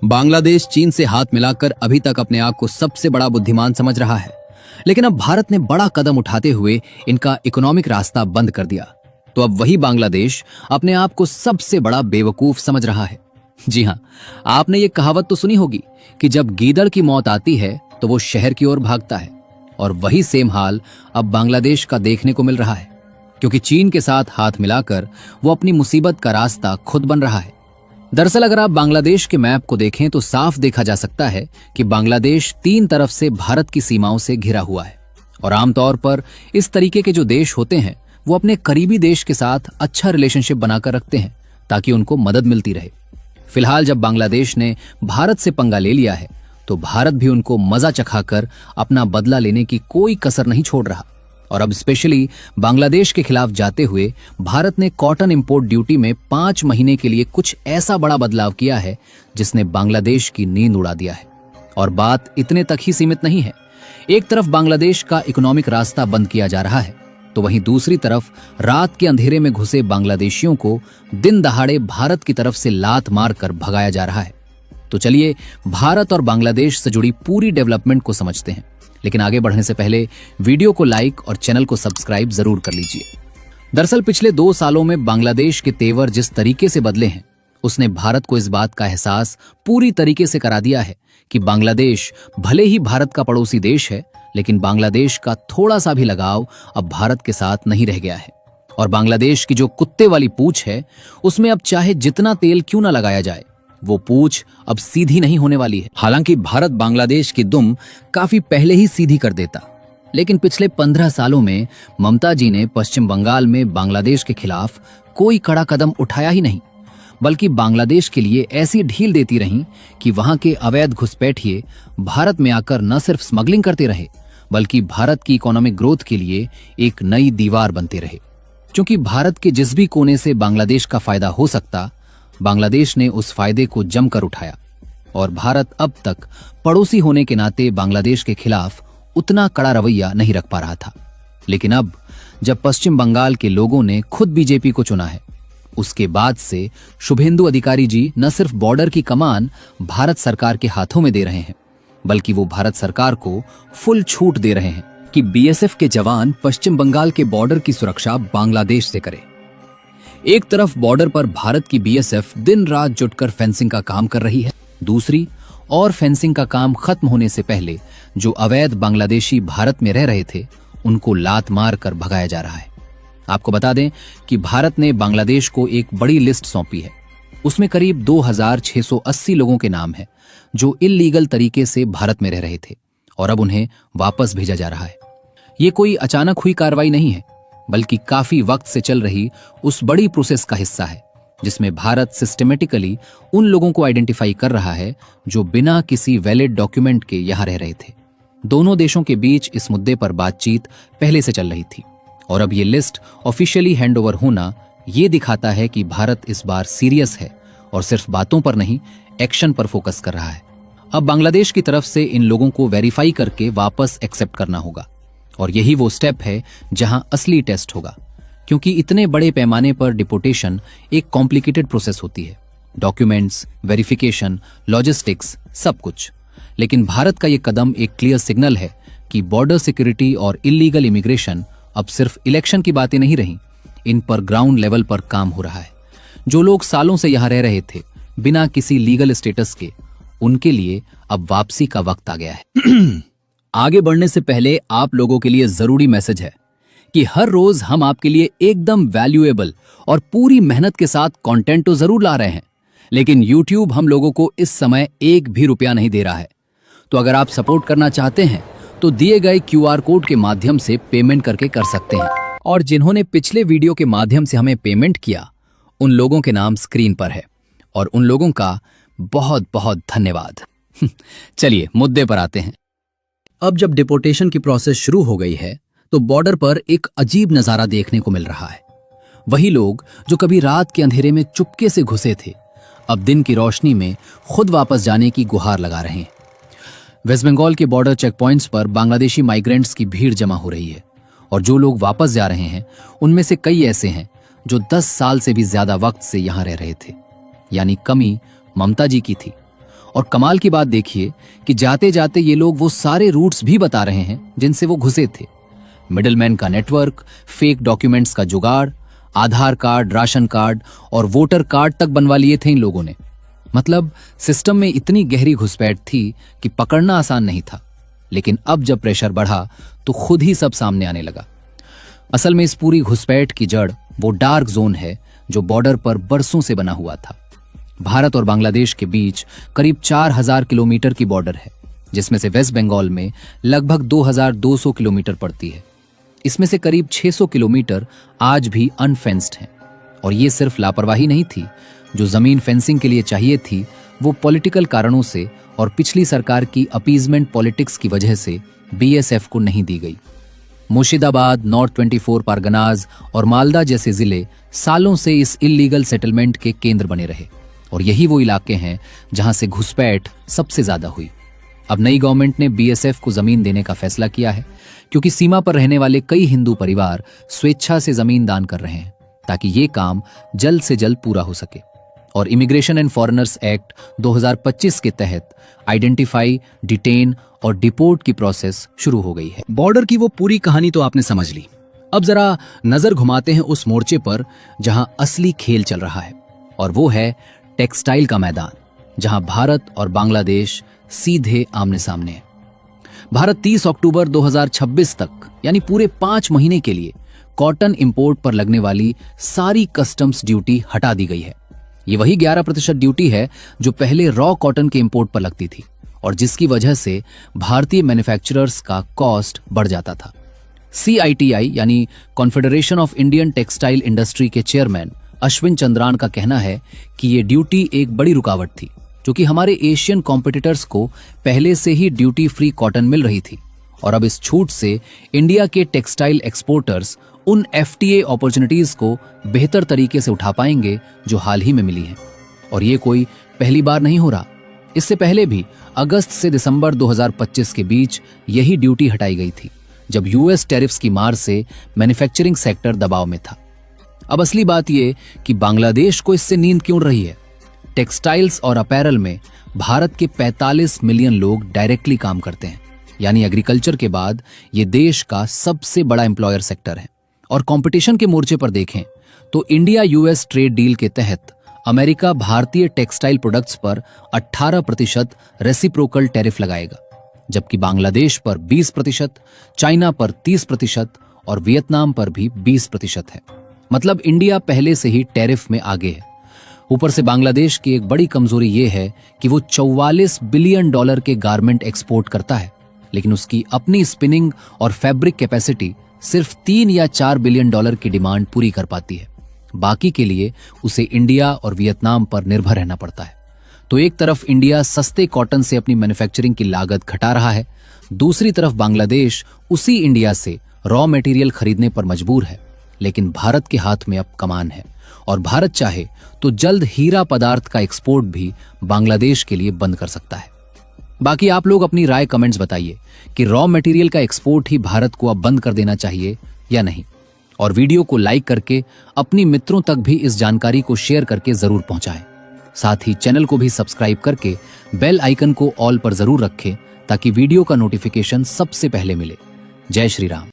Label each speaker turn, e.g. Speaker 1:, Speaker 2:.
Speaker 1: बांग्लादेश चीन से हाथ मिलाकर अभी तक अपने आप को सबसे बड़ा बुद्धिमान समझ रहा है, लेकिन अब भारत ने बड़ा कदम उठाते हुए इनका इकोनॉमिक रास्ता बंद कर दिया। तो अब वही बांग्लादेश अपने आप को सबसे बड़ा बेवकूफ समझ रहा है। जी हां, आपने ये कहावत तो सुनी होगी कि जब गीदड़ की मौत आती है तो वो शहर की ओर भागता है, और वही सेम हाल अब बांग्लादेश का देखने को मिल रहा है, क्योंकि चीन के साथ हाथ मिलाकर वो अपनी मुसीबत का रास्ता खुद बन रहा है। दरअसल अगर आप बांग्लादेश के मैप को देखें तो साफ देखा जा सकता है कि बांग्लादेश 3 तरफ से भारत की सीमाओं से घिरा हुआ है, और आमतौर पर इस तरीके के जो देश होते हैं वो अपने करीबी देश के साथ अच्छा रिलेशनशिप बनाकर रखते हैं ताकि उनको मदद मिलती रहे। फिलहाल जब बांग्लादेश ने भारत से पंगा ले लिया है तो भारत भी उनको मजा चखाकर अपना बदला लेने की कोई कसर नहीं छोड़ रहा, और अब स्पेशली बांग्लादेश के खिलाफ जाते हुए भारत ने कॉटन इंपोर्ट ड्यूटी में 5 महीने के लिए कुछ ऐसा बड़ा बदलाव किया है जिसने बांग्लादेश की नींद उड़ा दिया है। और बात इतने तक ही सीमित नहीं है। एक तरफ बांग्लादेश का इकोनॉमिक रास्ता बंद किया जा रहा है, तो वहीं दूसरी तरफ रात के अंधेरे में घुसे बांग्लादेशियों को दिन दहाड़े भारत की तरफ से लात मारकर भगाया जा रहा है। तो चलिए भारत और बांग्लादेश से जुड़ी पूरी डेवलपमेंट को समझते हैं, लेकिन आगे बढ़ने से पहले वीडियो को लाइक और चैनल को सब्सक्राइब जरूर कर लीजिए। दरअसल पिछले 2 सालों में बांग्लादेश के तेवर जिस तरीके से बदले हैं, उसने भारत को इस बात का एहसास पूरी तरीके से करा दिया है कि बांग्लादेश भले ही भारत का पड़ोसी देश है, लेकिन बांग्लादेश का थोड़ा सा भी लगाव अब भारत के साथ नहीं रह गया है। और बांग्लादेश की जो कुत्ते वाली पूंछ है, उसमें अब चाहे जितना तेल क्यों ना लगाया जाए, वो पूंछ अब सीधी नहीं होने वाली है। हालांकि भारत बांग्लादेश की दुम काफी पहले ही सीधी कर देता, लेकिन पिछले 15 सालों में ममता जी ने पश्चिम बंगाल में बांग्लादेश के खिलाफ कोई कड़ा कदम उठाया ही नहीं, बल्कि बांग्लादेश के लिए ऐसी ढील देती रहीं कि वहां के अवैध घुसपैठिए भारत में आकर न सिर्फ स्मगलिंग करते रहे, बल्कि भारत की इकोनॉमिक ग्रोथ के लिए एक नई दीवार बनते रहे। क्योंकि भारत के जिस भी कोने से बांग्लादेश का फायदा हो सकता, बांग्लादेश ने उस फायदे को जमकर उठाया, और भारत अब तक पड़ोसी होने के नाते बांग्लादेश के खिलाफ उतना कड़ा रवैया नहीं रख पा रहा था। लेकिन अब जब पश्चिम बंगाल के लोगों ने खुद बीजेपी को चुना है, उसके बाद से शुभेंदु अधिकारी जी न सिर्फ बॉर्डर की कमान भारत सरकार के हाथों में दे रहे हैं, बल्कि वो भारत सरकार को फुल छूट दे रहे हैं कि बीएसएफ के जवान पश्चिम बंगाल के बॉर्डर की सुरक्षा बांग्लादेश से करें। एक तरफ बॉर्डर पर भारत की बीएसएफ दिन रात जुटकर फेंसिंग का काम कर रही है, दूसरी और फेंसिंग का काम खत्म होने से पहले जो अवैध बांग्लादेशी भारत में रह रहे थे उनको लात मार कर भगाया जा रहा है। आपको बता दें कि भारत ने बांग्लादेश को एक बड़ी लिस्ट सौंपी है। उसमें करीब 2680 लोगों के नाम है जो इल्लीगल तरीके से भारत में रह रहे थे, और अब उन्हें वापस भेजा जा रहा है। ये कोई अचानक हुई कार्रवाई नहीं है, बल्कि काफी वक्त से चल रही उस बड़ी प्रोसेस का हिस्सा है जिसमें भारत सिस्टमेटिकली उन लोगों को आइडेंटिफाई कर रहा है जो बिना किसी वैलिड डॉक्यूमेंट के यहां रह रहे थे। दोनों देशों के बीच इस मुद्दे पर बातचीत पहले से चल रही थी, और अब ये लिस्ट ऑफिशियली हैंडओवर होना ये दिखाता है कि भारत इस बार सीरियस है और सिर्फ बातों पर नहीं, एक्शन पर फोकस कर रहा है। अब बांग्लादेश की तरफ से इन लोगों को वेरीफाई करके वापस एक्सेप्ट करना होगा, और यही वो स्टेप है जहां असली टेस्ट होगा, क्योंकि इतने बड़े पैमाने पर डिपोर्टेशन एक कॉम्प्लिकेटेड प्रोसेस होती है। डॉक्यूमेंट्स, वेरिफिकेशन, लॉजिस्टिक्स, सब कुछ। लेकिन भारत का ये कदम एक क्लियर सिग्नल है कि बॉर्डर सिक्योरिटी और इलीगल इमिग्रेशन अब सिर्फ इलेक्शन की बातें नहीं रही, इन पर ग्राउंड लेवल पर काम हो रहा है। जो लोग सालों से यहां रह रहे थे बिना किसी लीगल स्टेटस के, उनके लिए अब वापसी का वक्त आ गया है। आगे बढ़ने से पहले आप लोगों के लिए जरूरी मैसेज है कि हर रोज हम आपके लिए एकदम वैल्यूएबल और पूरी मेहनत के साथ कंटेंट तो जरूर ला रहे हैं, लेकिन YouTube हम लोगों को इस समय 1 भी रुपया नहीं दे रहा है। तो अगर आप सपोर्ट करना चाहते हैं तो दिए गए QR कोड के माध्यम से पेमेंट करके कर सकते हैं, और जिन्होंने पिछले वीडियो के माध्यम से हमें पेमेंट किया उन लोगों के नाम स्क्रीन पर है, और उन लोगों का बहुत बहुत धन्यवाद। चलिए मुद्दे पर आते हैं। अब जब डिपोर्टेशन की प्रोसेस शुरू हो गई है तो बॉर्डर पर एक अजीब नजारा देखने को मिल रहा है। वही लोग जो कभी रात के अंधेरे में चुपके से घुसे थे, अब दिन की रोशनी में खुद वापस जाने की गुहार लगा रहे हैं। वेस्ट बंगाल के बॉर्डर चेक पॉइंट्स पर बांग्लादेशी माइग्रेंट्स की भीड़ जमा हो रही है, और जो लोग वापस जा रहे हैं उनमें से कई ऐसे हैं जो 10 साल से भी ज्यादा वक्त से यहां रह रहे थे। यानी कमी ममता जी की थी, और कमाल की बात देखिए कि जाते जाते ये लोग वो सारे रूट्स भी बता रहे हैं जिनसे वो घुसे थे। मिडलमैन का नेटवर्क, फेक डॉक्यूमेंट्स का जुगाड़, आधार कार्ड, राशन कार्ड और वोटर कार्ड तक बनवा लिए थे इन लोगों ने। मतलब सिस्टम में इतनी गहरी घुसपैठ थी कि पकड़ना आसान नहीं था। लेकिन अब जब प्रेशर बढ़ा तो खुद ही सब सामने आने लगा। असल में इस पूरी घुसपैठ की जड़ वो डार्क जोन है जो बॉर्डर पर बरसों से बना हुआ था। भारत और बांग्लादेश के बीच करीब 4000 किलोमीटर की बॉर्डर है, जिसमें से वेस्ट बंगाल में लगभग 2200 किलोमीटर पड़ती है। इसमें से करीब 600 किलोमीटर आज भी अनफेंस्ड हैं। और ये सिर्फ लापरवाही नहीं थी। जो जमीन फेंसिंग के लिए चाहिए थी वो पॉलिटिकल कारणों से और पिछली सरकार की अपीजमेंट पॉलिटिक्स की वजह से बीएसएफ को नहीं दी गई। मुर्शिदाबाद, नॉर्थ 24 परगनाज और मालदा जैसे जिले सालों से इस इल्लीगल सेटलमेंट के केंद्र बने रहे और यही वो इलाके हैं जहां से घुसपैठ सबसे ज्यादा हुई। अब नई गवर्नमेंट ने बीएसएफ को जमीन देने का फैसला किया है क्योंकि सीमा पर रहने वाले कई हिंदू परिवार स्वेच्छा से जमीन दान कर रहे हैं ताकि ये काम जल्द से जल्द पूरा हो सके। और इमिग्रेशन एंड फॉरेनर्स एक्ट 2025 के तहत आइडेंटिफाई, डिटेन और डिपोर्ट की प्रोसेस शुरू हो गई है। बॉर्डर की वो पूरी कहानी तो आपने समझ ली। अब जरा नजर घुमाते हैं उस मोर्चे पर जहां असली खेल चल रहा है, और वो है टेक्सटाइल का मैदान, जहां भारत और बांग्लादेश सीधे आमने सामने है। भारत 30 अक्टूबर 2026 तक यानी पूरे 5 महीने के लिए कॉटन इंपोर्ट पर लगने वाली सारी कस्टम्स ड्यूटी हटा दी गई है। ये वही 11% ड्यूटी है जो पहले रॉ कॉटन के इंपोर्ट पर लगती थी और जिसकी वजह से भारतीय मैन्युफैक्चरर्स का कॉस्ट बढ़ जाता था। CITI यानी confederation of Indian textile industry के चेयरमैन अश्विन चंद्रान का कहना है कि ये ड्यूटी एक बड़ी रुकावट थी, क्योंकि हमारे एशियन कॉम्पिटिटर्स को पहले से ही ड्यूटी फ्री कॉटन मिल रही थी और अब इस छूट से इंडिया के टेक्सटाइल एक्सपोर्टर्स उन FTA अपॉर्चुनिटीज को बेहतर तरीके से उठा पाएंगे जो हाल ही में मिली हैं। और ये कोई पहली बार नहीं हो रहा। इससे पहले भी अगस्त से दिसंबर 2025 के बीच यही ड्यूटी हटाई गई थी, जब US टैरिफ्स की मार से मैन्युफैक्चरिंग सेक्टर दबाव में था। अब असली बात यह कि बांग्लादेश को इससे नींद क्यों रही है। टेक्सटाइल्स और अपैरल में भारत के 45 मिलियन लोग डायरेक्टली काम करते हैं, यानी एग्रीकल्चर के बाद ये देश का सबसे बड़ा एम्प्लॉयर सेक्टर है। और कंपटीशन के मोर्चे पर देखें तो इंडिया US ट्रेड डील के तहत अमेरिका भारतीय टेक्सटाइल प्रोडक्ट्स पर 18% रेसिप्रोकल टैरिफ लगाएगा, जबकि बांग्लादेश पर 20%, चाइना पर 30% और वियतनाम पर भी 20% है। मतलब इंडिया पहले से ही टैरिफ में आगे है। ऊपर से बांग्लादेश की एक बड़ी कमजोरी यह है कि वो $44 बिलियन के गारमेंट एक्सपोर्ट करता है, लेकिन उसकी अपनी स्पिनिंग और फैब्रिक कैपेसिटी सिर्फ 3 या 4 बिलियन डॉलर की डिमांड पूरी कर पाती है। बाकी के लिए उसे इंडिया और वियतनाम पर निर्भर रहना पड़ता है। तो एक तरफ इंडिया सस्ते कॉटन से अपनी मैन्युफैक्चरिंग की लागत घटा रहा है, दूसरी तरफ बांग्लादेश उसी इंडिया से रॉ मटेरियल खरीदने पर मजबूर है। लेकिन भारत के हाथ में अब कमान है और भारत चाहे तो जल्द हीरा पदार्थ का एक्सपोर्ट भी बांग्लादेश के लिए बंद कर सकता है। बाकी आप लोग अपनी राय कमेंट्स बताइए कि रॉ मटेरियल का एक्सपोर्ट ही भारत को अब बंद कर देना चाहिए या नहीं। और वीडियो को लाइक करके अपनी मित्रों तक भी इस जानकारी को शेयर करके जरूर पहुंचाएं। साथ ही चैनल को भी सब्सक्राइब करके बेल आइकन को ऑल पर जरूर रखें ताकि वीडियो का नोटिफिकेशन सबसे पहले मिले। जय श्री राम।